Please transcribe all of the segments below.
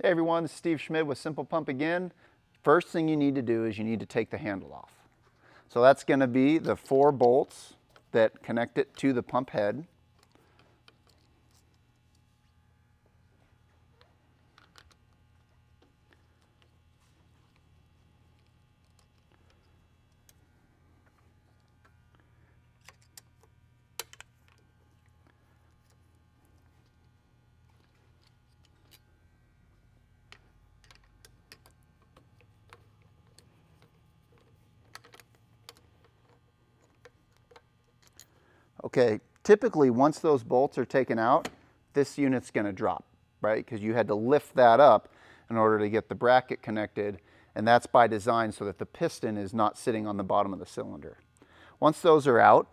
Hey everyone, this is Steve Schmid with Simple Pump again. First thing you need to do is you need to take the handle off. So that's going to be the 4 bolts that connect it to the pump head. Okay, typically once those bolts are taken out, this unit's going to drop, right? Because you had to lift that up in order to get the bracket connected, and that's by design so that the piston is not sitting on the bottom of the cylinder. Once those are out,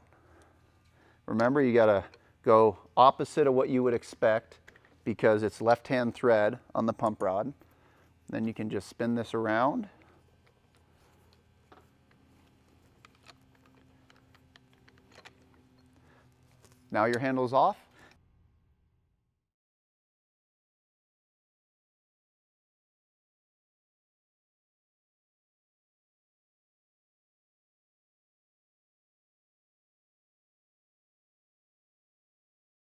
remember you got to go opposite of what you would expect because it's left-hand thread on the pump rod. Then you can just spin this around. Now your handle's off.